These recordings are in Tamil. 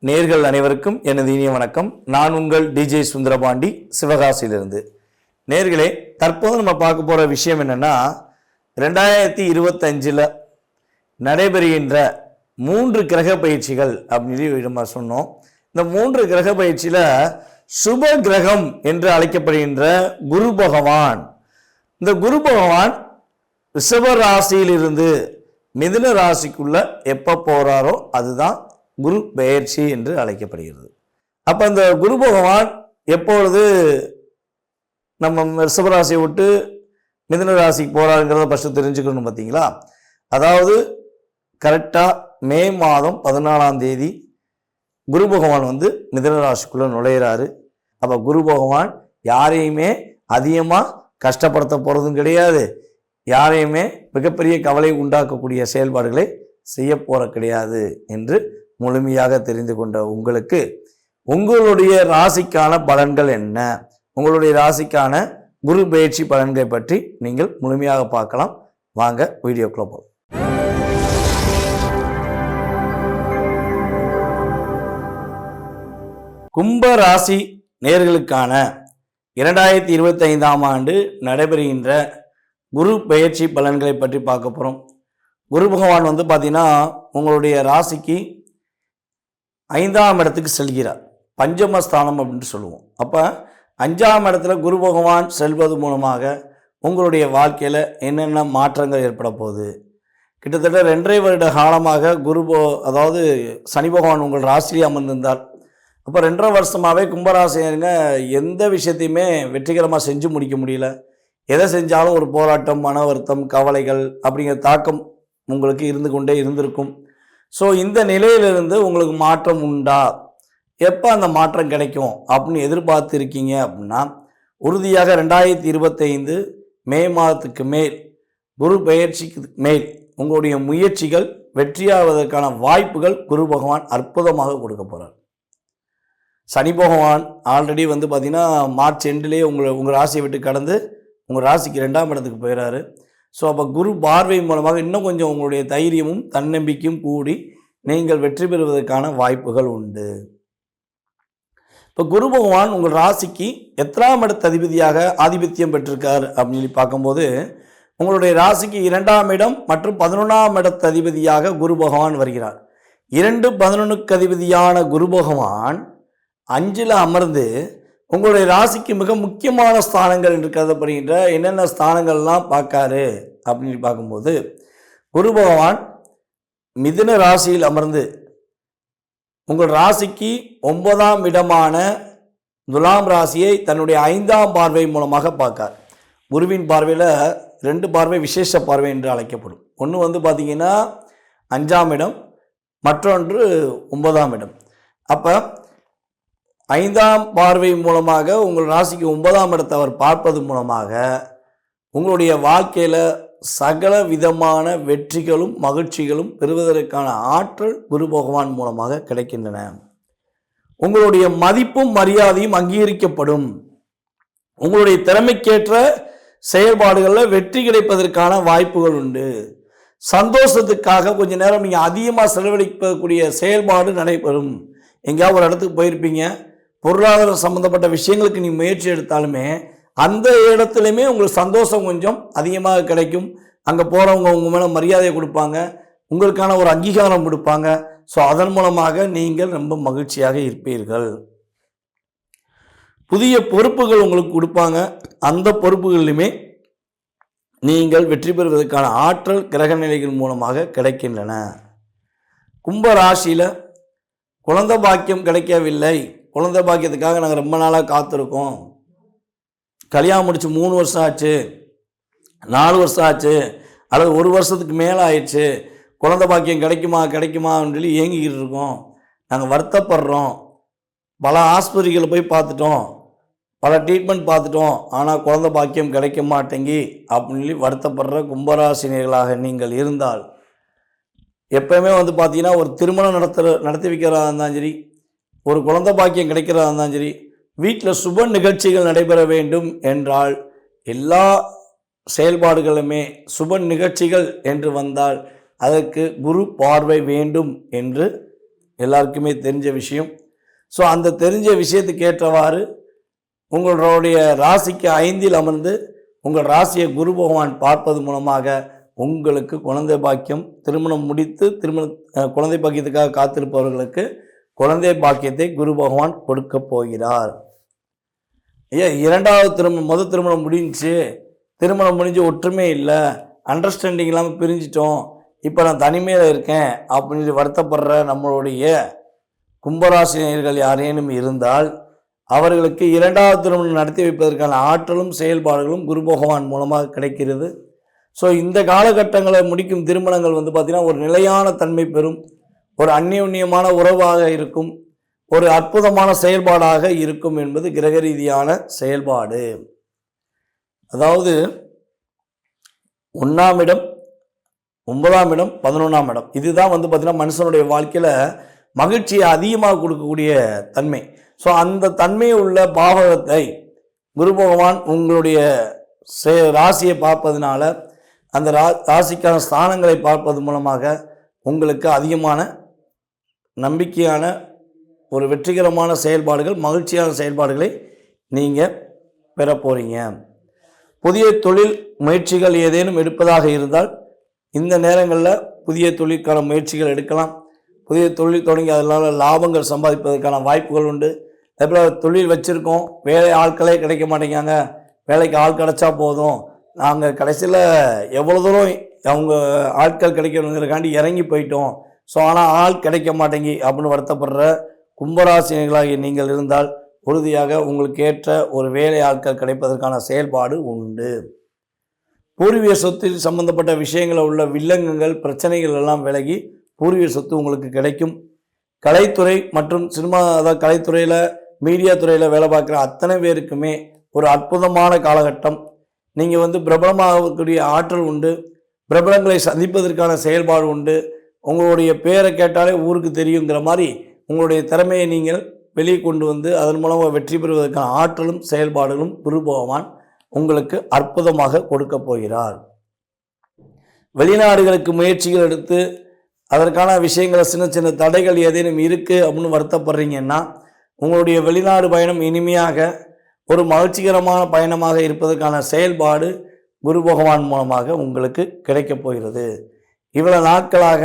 நேர்கள் அனைவருக்கும் எனது இனிய வணக்கம். நான் உங்கள் டிஜே சுந்தரபாண்டி, சிவகாசியிலிருந்து. நேர்களே, தற்போது நம்ம பார்க்க போகிற விஷயம் என்னென்னா, 2025 நடைபெறுகின்ற 3 கிரக பயிற்சிகள் அப்படின்னு நம்ம சொன்னோம். இந்த 3 கிரக பயிற்சியில் சுப கிரகம் என்று அழைக்கப்படுகின்ற குரு பகவான், இந்த குரு பகவான் ரிஷப ராசியிலிருந்து மிதுன ராசிக்குள்ள எப்போ போகிறாரோ அதுதான் குரு பெயர்ச்சி என்று அழைக்கப்படுகிறது. அப்போ இந்த குரு பகவான் எப்பொழுது நம்ம ரிஷபராசியை விட்டு மிதுன ராசிக்கு போகிறாருங்கிறத ஃபஸ்ட்டு தெரிஞ்சுக்கணும். பார்த்தீங்களா? அதாவது கரெக்டாக மே மாதம் 14ஆம் தேதி குரு பகவான் மிதுன ராசிக்குள்ளே நுழையிறாரு. அப்போ குரு பகவான் யாரையுமே அதிகமாக கஷ்டப்படுத்த போகிறதும் கிடையாது, யாரையுமே மிகப்பெரிய கவலை உண்டாக்கக்கூடிய செயல்பாடுகளை செய்ய போகிற கிடையாது என்று முழுமையாக தெரிந்து கொண்ட உங்களுக்கு உங்களுடைய ராசிக்கான பலன்கள் என்ன, உங்களுடைய ராசிக்கான குரு பயிற்சி பலன்களை பற்றி நீங்கள் முழுமையாக பார்க்கலாம். வாங்க வீடியோக்குள்ள போகலாம். கும்ப ராசி நேயர்களுக்கான 2025ஆம் ஆண்டு நடைபெறுகின்ற குரு பெயர்ச்சி பலன்களை பற்றி பார்க்க போகிறோம். குரு பகவான் பார்த்தீங்கன்னா உங்களுடைய ராசிக்கு 5ஆம் இடத்துக்கு செல்கிறார். பஞ்சமஸ்தானம் அப்படின்னு சொல்லுவோம். அப்போ 5ஆம் இடத்துல குரு பகவான் செல்வது மூலமாக உங்களுடைய வாழ்க்கையில் என்னென்ன மாற்றங்கள் ஏற்பட போகுது. கிட்டத்தட்ட 2.5 வருட காலமாக அதாவது சனி பகவான் உங்கள் ராசியிலே அமர்ந்திருந்தார். அப்போ 2.5 வருஷமாகவே கும்பராசினருங்க எந்த விஷயத்தையுமே வெற்றிகரமாக செஞ்சு முடிக்க முடியல. எதை செஞ்சாலும் ஒரு போராட்டம், மன வருத்தம், கவலைகள் அப்படிங்கிற தாக்கம் உங்களுக்கு இருந்து கொண்டே இருந்திருக்கும். ஸோ இந்த நிலையிலிருந்து உங்களுக்கு மாற்றம் உண்டா, எப்போ அந்த மாற்றம் கிடைக்கும் அப்படின்னு எதிர்பார்த்து இருக்கீங்க அப்படின்னா, உறுதியாக 2025 மே மாதத்துக்கு மேல் குரு பெயர்ச்சிக்கு மேல் உங்களுடைய முயற்சிகள் வெற்றியாவதற்கான வாய்ப்புகள் குரு பகவான் அற்புதமாக கொடுக்க போகிறார். சனி பகவான் ஆல்ரெடி பார்த்தீங்கன்னா மார்ச் எண்டிலே உங்கள் ராசியை விட்டு கடந்து உங்கள் ராசிக்கு 2ஆம் இடத்துக்கு போயிடறாரு. ஸோ அப்போ குரு பார்வை மூலமாக இன்னும் கொஞ்சம் உங்களுடைய தைரியமும் தன்னம்பிக்கையும் கூடி நீங்கள் வெற்றி பெறுவதற்கான வாய்ப்புகள் உண்டு. இப்போ குரு பகவான் உங்கள் ராசிக்கு எத்தனாம் இடத்து அதிபதியாக ஆதிபத்தியம் பெற்றிருக்கார் அப்படின்னு சொல்லி பார்க்கும்போது, உங்களுடைய ராசிக்கு 2ஆம் இடம் மற்றும் 11ஆம் இடத்து அதிபதியாக குரு பகவான் வருகிறார். 2, 11க்கு அதிபதியான குரு பகவான் 5ல் அமர்ந்து உங்களுடைய ராசிக்கு மிக முக்கியமான ஸ்தானங்கள் என்று கருதப்படுகின்ற என்னென்ன ஸ்தானங்கள்லாம் பார்க்காரு அப்படின்னு பார்க்கும்போது, குரு பகவான் மிதுன ராசியில் அமர்ந்து உங்கள் ராசிக்கு 9ஆம் இடமான துலாம் ராசியை தன்னுடைய 5ஆம் பார்வை மூலமாக பார்க்கார். குருவின் பார்வையில் 2 பார்வை விசேஷ பார்வை என்று அழைக்கப்படும். ஒன்று பார்த்தீங்கன்னா 5ஆம் இடம், மற்றொன்று 9ஆம் இடம். அப்போ 5ஆம் பார்வை மூலமாக உங்கள் ராசிக்கு 9ஆம் இடத்தை அவர் பார்ப்பது மூலமாக உங்களுடைய வாழ்க்கையில் சகல விதமான வெற்றிகளும் மகிழ்ச்சிகளும் பெறுவதற்கான ஆற்றல் குரு பகவான் மூலமாக கிடைக்கின்றன. உங்களுடைய மதிப்பும் மரியாதையும் அங்கீகரிக்கப்படும். உங்களுடைய திறமைக்கேற்ற செயல்பாடுகளில் வெற்றி கிடைப்பதற்கான வாய்ப்புகள் உண்டு. சந்தோஷத்துக்காக கொஞ்ச நேரம் நீங்கள் அதிகமாக செலவழிக்கக்கூடிய செயல்பாடு நடைபெறும். எங்கேயாவது ஒரு இடத்துக்கு போயிருப்பீங்க, பொருளாதார சம்மந்தப்பட்ட விஷயங்களுக்கு நீங்கள் முயற்சி எடுத்தாலுமே அந்த இடத்துலையுமே உங்களுக்கு சந்தோஷம் கொஞ்சம் அதிகமாக கிடைக்கும். அங்கே போகிறவங்க உங்கள் மேலே மரியாதையை கொடுப்பாங்க, உங்களுக்கான ஒரு அங்கீகாரம் கொடுப்பாங்க. ஸோ அதன் மூலமாக நீங்கள் ரொம்ப மகிழ்ச்சியாக இருப்பீர்கள். புதிய பொறுப்புகள் உங்களுக்கு கொடுப்பாங்க. அந்த பொறுப்புகளிலுமே நீங்கள் வெற்றி பெறுவதற்கான ஆற்றல் கிரக நிலைகள் மூலமாக கிடைக்கின்றன. கும்ப ராசியில் குழந்தை பாக்கியம் கிடைக்கவில்லை, குழந்தை பாக்கியத்துக்காக நாங்கள் ரொம்ப நாளாக காத்திருக்கோம், கல்யாணம் முடிச்சு 3 வருஷம் ஆச்சு, 4 வருஷம் ஆச்சு, அல்லது 1 வருஷத்துக்கு மேலே ஆயிடுச்சு, குழந்தை பாக்கியம் கிடைக்குமான்னு சொல்லி ஏங்கிக்கிட்டு இருக்கோம், நாங்கள் வருத்தப்படுறோம், பல ஆஸ்பத்திரிகளை போய் பார்த்துட்டோம், பல ட்ரீட்மெண்ட் பார்த்துட்டோம், ஆனால் குழந்தை பாக்கியம் கிடைக்க மாட்டேங்கி அப்படின்னு சொல்லி வருத்தப்படுற கும்பராசினியர்களாக நீங்கள் இருந்தால், எப்போயுமே பார்த்தீங்கன்னா ஒரு திருமணம் நடத்தி வைக்கிறதா இருந்தாலும் சரி, ஒரு குழந்தை பாக்கியம் கிடைக்கிறதா இருந்தாலும் சரி, வீட்டில் சுப நிகழ்ச்சிகள் நடைபெற வேண்டும் என்றால் எல்லா செயல்பாடுகளுமே சுப நிகழ்ச்சிகள் என்று வந்தால் அதற்கு குரு பார்வை வேண்டும் என்று எல்லாருக்குமே தெரிஞ்ச விஷயம். ஸோ அந்த தெரிஞ்ச விஷயத்துக்கு ஏற்றவாறு உங்களுடைய ராசிக்கு 5இல் அமர்ந்து உங்கள் ராசியை குரு பகவான் பார்ப்பது மூலமாக உங்களுக்கு குழந்தை பாக்கியம், திருமணம் முடித்து குழந்தை பாக்கியத்துக்காக காத்திருப்பவர்களுக்கு குழந்தை பாக்கியத்தை குரு பகவான் கொடுக்க போகிறார். இரண்டாவது திருமணம் திருமணம் முடிஞ்சு ஒற்றுமை இல்லை, அண்டர்ஸ்டாண்டிங் இல்லாமல் பிரிஞ்சிட்டோம், இப்போ நான் தனிமையில் இருக்கேன் அப்படின்னு வருத்தப்படுற நம்மளுடைய கும்பராசினியர்கள் யாரேனும் இருந்தால் அவர்களுக்கு இரண்டாவது திருமணம் நடத்தி வைப்பதற்கான ஆற்றலும் செயல்பாடுகளும் குரு பகவான் மூலமாக கிடைக்கிறது. ஸோ இந்த காலகட்டங்களை முடிக்கும் திருமணங்கள் பார்த்திங்கன்னா ஒரு நிலையான தன்மை பெறும், ஒரு அந்யோன்யமான உறவாக இருக்கும், ஒரு அற்புதமான செயல்பாடாக இருக்கும் என்பது கிரக ரீதியான செயல்பாடு. அதாவது 1ஆம் இடம், 9ஆம் இடம், 11ஆம் இடம், இதுதான் பார்த்திங்கன்னா மனுஷனுடைய வாழ்க்கையில் மகிழ்ச்சியை அதிகமாக கொடுக்கக்கூடிய தன்மை. ஸோ அந்த தன்மை உள்ள பாவகத்தை குரு பகவான் உங்களுடைய ராசியை பார்ப்பதனால அந்த ராசிக்கான ஸ்தானங்களை பார்ப்பது மூலமாக உங்களுக்கு அதிகமான நம்பிக்கையான ஒரு வெற்றிகரமான செயல்பாடுகள், மகிழ்ச்சியான செயல்பாடுகளை நீங்கள் பெற போகிறீங்க. புதிய தொழில் முயற்சிகள் ஏதேனும் எடுப்பதாக இருந்தால் இந்த நேரங்களில் புதிய தொழிலுக்கான முயற்சிகள் எடுக்கலாம். புதிய தொழில் தொடங்கி அதனால் லாபங்கள் சம்பாதிப்பதற்கான வாய்ப்புகள் உண்டு. அதேபோல் தொழில் வச்சுருக்கோம், வேலை ஆட்களே கிடைக்க மாட்டேங்காங்க, வேலைக்கு ஆள் கிடச்சா போதும், நாங்கள் கடைசியில் எவ்வளோ தூரம் அவங்க ஆட்கள் கிடைக்கணுங்கிறக்காண்டி இறங்கி போயிட்டோம், ஸோ ஆனால் ஆள் கிடைக்க மாட்டேங்கி அப்படின்னு வருத்தப்படுற கும்பராசினிகளாகி நீங்கள் இருந்தால் உறுதியாக உங்களுக்கு ஏற்ற ஒரு வேலை ஆட்கள் கிடைப்பதற்கான செயல்பாடு உண்டு. பூர்வீக சொத்தில் சம்பந்தப்பட்ட விஷயங்களில் உள்ள வில்லங்கங்கள், பிரச்சனைகள் எல்லாம் விலகி பூர்வீக சொத்து உங்களுக்கு கிடைக்கும். கலைத்துறை மற்றும் சினிமா, அதாவது கலைத்துறையில் மீடியா துறையில் வேலை பார்க்குற அத்தனை பேருக்குமே ஒரு அற்புதமான காலகட்டம். நீங்கள் பிரபலமாகக்கூடிய ஆற்றல் உண்டு, பிரபலங்களை சந்திப்பதற்கான செயல்பாடு உண்டு. உங்களுடைய பேரை கேட்டாலே ஊருக்கு தெரியுங்கிற மாதிரி உங்களுடைய திறமையை நீங்கள் வெளியே கொண்டு அதன் மூலமாக வெற்றி பெறுவதற்கான ஆற்றலும் செயல்பாடுகளும் குரு பகவான் உங்களுக்கு அற்புதமாக கொடுக்க போகிறார். வெளிநாடுகளுக்கு முயற்சிகள் எடுத்து அதற்கான விஷயங்களை சின்ன சின்ன தடைகள் ஏதேனும் இருக்குது அப்படின்னு வருத்தப்படுறீங்கன்னா உங்களுடைய வெளிநாடு பயணம் இனிமையாக ஒரு மகிழ்ச்சிகரமான பயணமாக இருப்பதற்கான செயல்பாடு குரு பகவான் மூலமாக உங்களுக்கு கிடைக்கப் போகிறது. இவ்வளவு நாட்களாக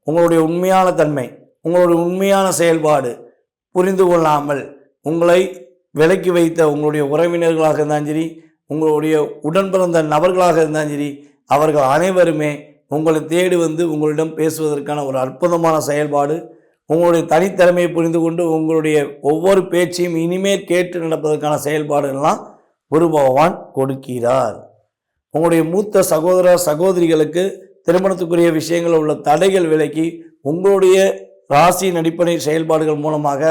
உங்களுடைய உண்மையான தன்மை, உங்களுடைய உண்மையான செயல்பாடு புரிந்து கொள்ளாமல் உங்களை விலக்கி வைத்த உங்களுடைய உறவினர்களாக இருந்தாலும் சரி, உங்களுடைய உடன் பிறந்த நபர்களாக இருந்தாலும் சரி, அவர்கள் அனைவருமே உங்களை தேடி உங்களிடம் பேசுவதற்கான ஒரு அற்புதமான செயல்பாடு, உங்களுடைய தனித்திறமையை புரிந்து கொண்டு உங்களுடைய ஒவ்வொரு பேச்சையும் இனிமேல் கேட்டு நடப்பதற்கான செயல்பாடுகள்லாம் குரு பகவான் கொடுக்கிறார். உங்களுடைய மூத்த சகோதர சகோதரிகளுக்கு திருமணத்துக்குரிய விஷயங்கள் உள்ள தடைகள் விலக்கி உங்களுடைய ராசியின் அடிப்படை செயல்பாடுகள் மூலமாக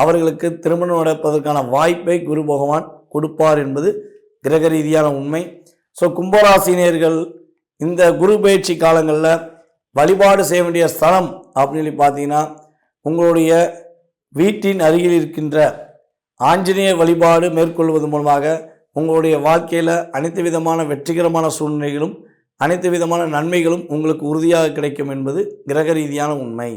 அவர்களுக்கு திருமணம் நடப்பதற்கான வாய்ப்பை குரு பகவான் கொடுப்பார் என்பது கிரக ரீதியான உண்மை. ஸோ கும்பராசினியர்கள் இந்த குரு பயிற்சி காலங்களில் வழிபாடு செய்ய வேண்டிய ஸ்தலம் அப்படின்னு பார்த்தீங்கன்னா உங்களுடைய வீட்டின் அருகில் இருக்கின்ற ஆஞ்சநேய வழிபாடு மேற்கொள்வது மூலமாக உங்களுடைய வாழ்க்கையில் அனைத்து விதமான வெற்றிகரமான சூழ்நிலைகளும் அனைத்து விதமான நன்மைகளும் உங்களுக்கு உறுதியாக கிடைக்கும் என்பது கிரக ரீதியான உண்மை.